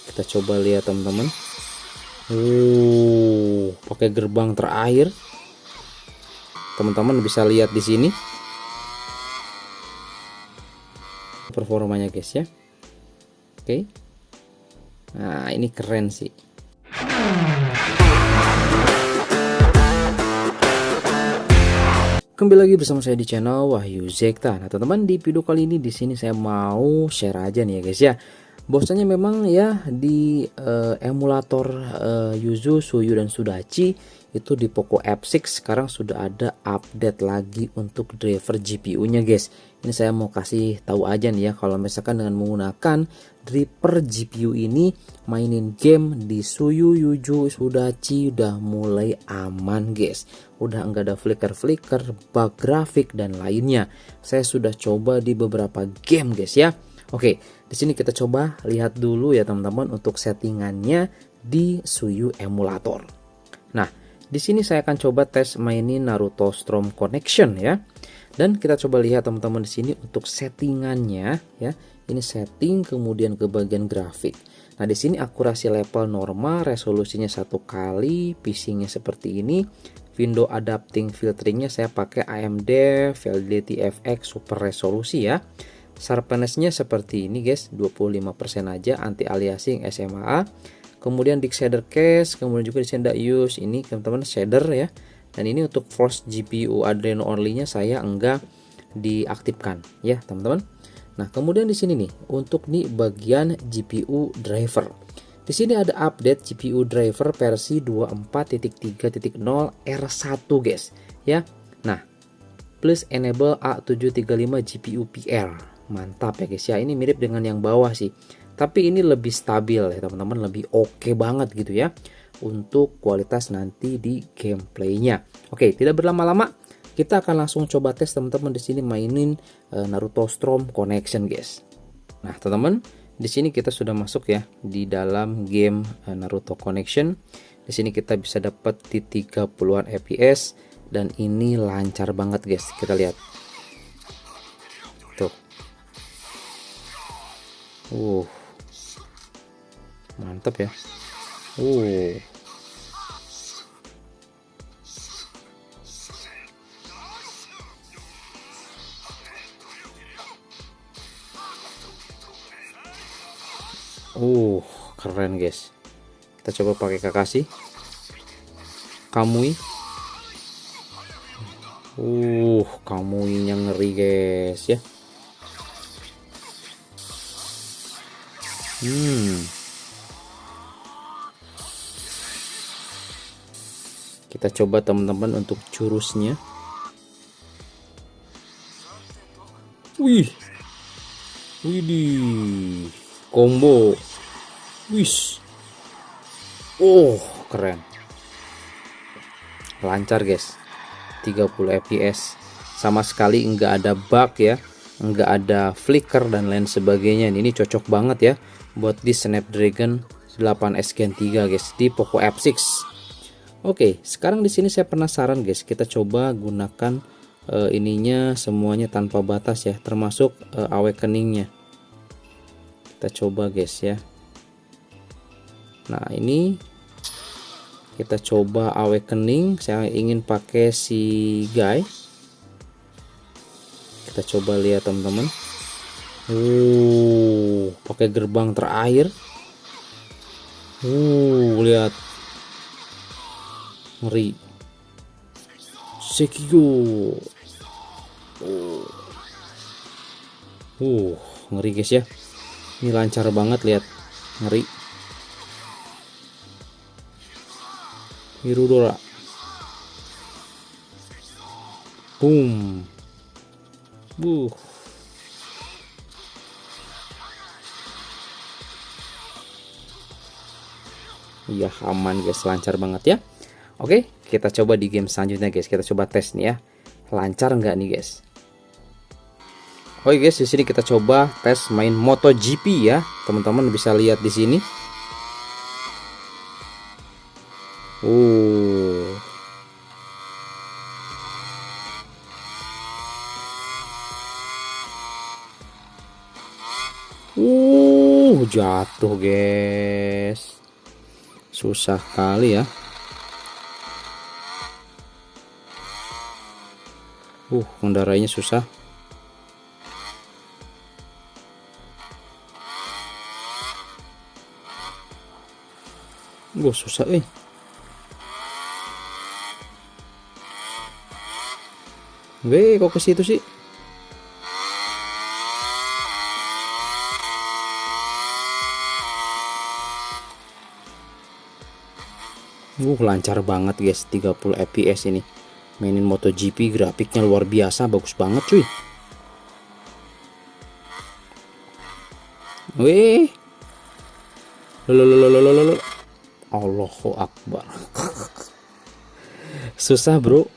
Kita coba lihat teman-teman. Pakai gerbang terakhir. Teman-teman bisa lihat di sini performanya guys ya. Oke. Nah, ini keren sih. Kembali lagi bersama saya di channel Wahyu Zekta. Nah, teman-teman, di video kali ini di sini saya mau share aja nih ya guys ya. Bahwasanya memang ya di emulator Yuzu, Suyu dan Sudachi itu di Poco F6 sekarang sudah ada update lagi untuk driver GPU-nya guys. Ini saya mau kasih tahu aja nih ya, kalau misalkan dengan menggunakan driver GPU ini mainin game di Suyu, Yuzu, Sudachi udah mulai aman guys. Udah enggak ada flicker-flicker, bug grafik dan lainnya. Saya sudah coba di beberapa game guys ya. Oke, di sini kita coba lihat dulu ya teman-teman untuk settingannya di Suyu emulator. Nah, di sini saya akan coba tes mainin Naruto Storm Connection ya. Dan kita coba lihat teman-teman di sini untuk settingannya ya. Ini setting, kemudian ke bagian grafik. Nah, di sini akurasi level normal, resolusinya 1 kali, pacingnya seperti ini. Window adapting filteringnya saya pakai AMD Fidelity FX super resolusi ya. Sharpness-nya seperti ini guys, 25% aja, anti aliasing SMA. Kemudian di shader case, kemudian juga di shader use ini teman-teman shader ya. Dan ini untuk force GPU Adreno only-nya saya enggak diaktifkan ya teman-teman. Nah, kemudian di sini nih untuk nih bagian GPU driver. Di sini ada update GPU driver versi 24.3.0 R1 guys ya. Nah, plus enable A735 GPU PR. Mantap ya guys ya, ini mirip dengan yang bawah sih, tapi ini lebih stabil ya teman-teman, lebih oke banget gitu ya untuk kualitas nanti di gameplaynya. Oke, tidak berlama-lama kita akan langsung coba tes teman-teman di sini mainin Naruto Storm Connection guys. Nah teman-teman, di sini kita sudah masuk ya di dalam game Naruto Connection. Di sini kita bisa dapat di 30-an fps dan ini lancar banget guys. Kita lihat tuh. Mantap ya. Keren guys. Kita coba pakai Kakashi, Kamui. Kamuinya ngeri guys ya. Kita coba teman-teman untuk jurusnya. Widih, combo. Keren. Lancar guys. 30 fps. Sama sekali enggak ada bug ya. Enggak ada flicker dan lain sebagainya. Ini cocok banget ya buat di Snapdragon 8S Gen 3 guys di Poco F6. Oke, sekarang di sini saya penasaran guys. Kita coba gunakan ininya semuanya tanpa batas ya, termasuk awakeningnya. Kita coba guys ya. Nah, ini kita coba awakening. Saya ingin pakai si guy. Kita coba lihat teman-teman. Pakai gerbang terakhir. Lihat. Ngeri. Sekigo. Ngeri guys ya. Ini lancar banget, lihat. Ngeri. Hirudora. Boom. Iya, aman guys, lancar banget ya. Oke, kita coba di game selanjutnya guys. Kita coba tes nih ya. Lancar nggak nih guys? Oke guys, di sini kita coba tes main MotoGP ya. Teman-teman bisa lihat di sini. jatuh guys. Susah kali ya. Mendarainya susah. Susah kok ke situ sih? Lancar banget guys, 30 fps ini. Mainin MotoGP, grafiknya luar biasa, bagus banget cuy. Allahu Akbar. Susah bro.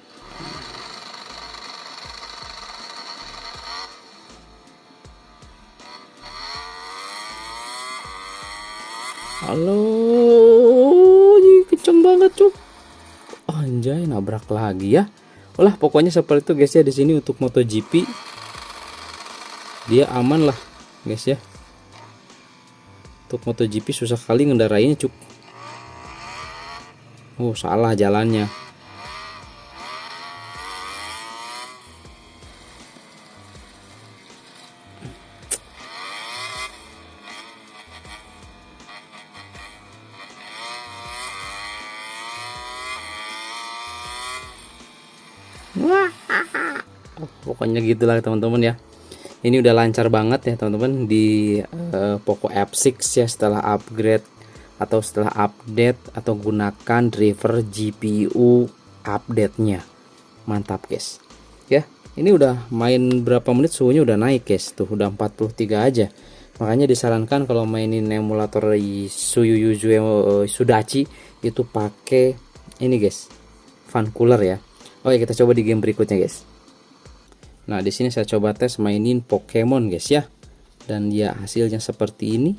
Halo, kenceng banget cuy. Anjay, nabrak lagi ya. Pokoknya seperti itu guys ya. Di sini untuk MotoGP dia aman lah guys ya. Untuk MotoGP susah kali ngendarainnya cuk. Salah jalannya. Pokoknya gitulah teman-teman ya. Ini udah lancar banget ya teman-teman di Poco F6 ya, setelah upgrade atau setelah update atau gunakan driver GPU update-nya. Mantap guys. Ya, ini udah main berapa menit suhunya udah naik guys. Tuh udah 43 aja. Makanya disarankan kalau mainin emulator Suyu Yuzu Sudachi itu pakai ini guys, fan cooler ya. Kita coba di game berikutnya guys. Nah, di sini saya coba tes mainin Pokemon guys ya. Dan dia hasilnya seperti ini.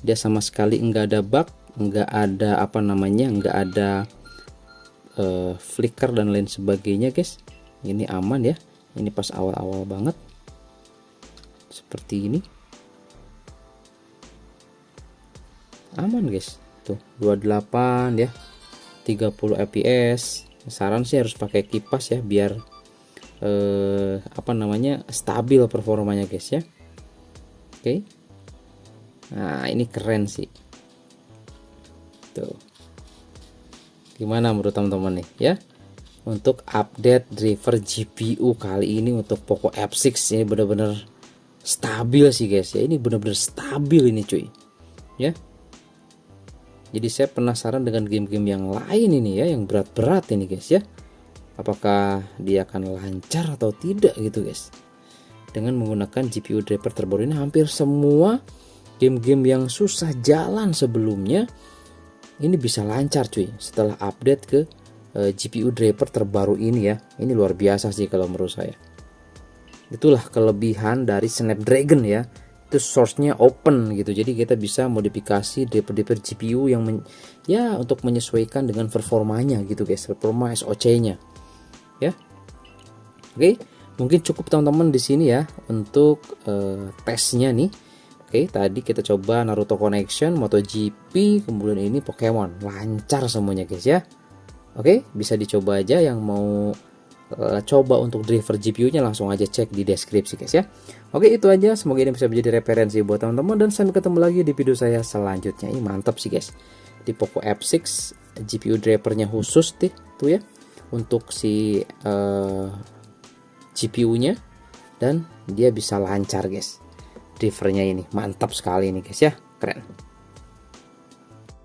Dia sama sekali enggak ada bug, enggak ada enggak ada flicker dan lain sebagainya guys. Ini aman ya. Ini pas awal-awal banget. Seperti ini. Aman guys. Tuh, 28 ya. 30 fps. Saran sih harus pakai kipas ya biar stabil performanya guys ya. Oke. Nah, ini keren sih. Tuh. Gimana menurut teman-teman nih ya? Untuk update driver GPU kali ini untuk Poco F6 ini benar-benar stabil sih guys ya. Ini benar-benar stabil ini cuy. Ya. Jadi saya penasaran dengan game-game yang lain ini ya, yang berat-berat ini guys ya. Apakah dia akan lancar atau tidak gitu guys. Dengan menggunakan GPU driver terbaru ini, hampir semua game-game yang susah jalan sebelumnya ini bisa lancar cuy setelah update ke GPU driver terbaru ini ya. Ini luar biasa sih kalau menurut saya. Itulah kelebihan dari Snapdragon ya. Itu source-nya open gitu. Jadi kita bisa modifikasi driver GPU yang untuk menyesuaikan dengan performanya gitu guys. Performa SoC-nya. Ya. Oke, mungkin cukup teman-teman di sini ya untuk tesnya nih. Oke, tadi kita coba Naruto Connection, MotoGP, kemudian ini Pokemon. Lancar semuanya guys ya. Oke, bisa dicoba aja. Yang mau coba untuk driver GPU-nya langsung aja cek di deskripsi guys ya. Oke, itu aja. Semoga ini bisa menjadi referensi buat teman-teman dan sampai ketemu lagi di video saya selanjutnya. Ini mantap sih guys. Di Poco F6 GPU drivernya khusus tuh ya untuk si GPU-nya dan dia bisa lancar guys. Drivernya ini mantap sekali ini guys ya. Keren.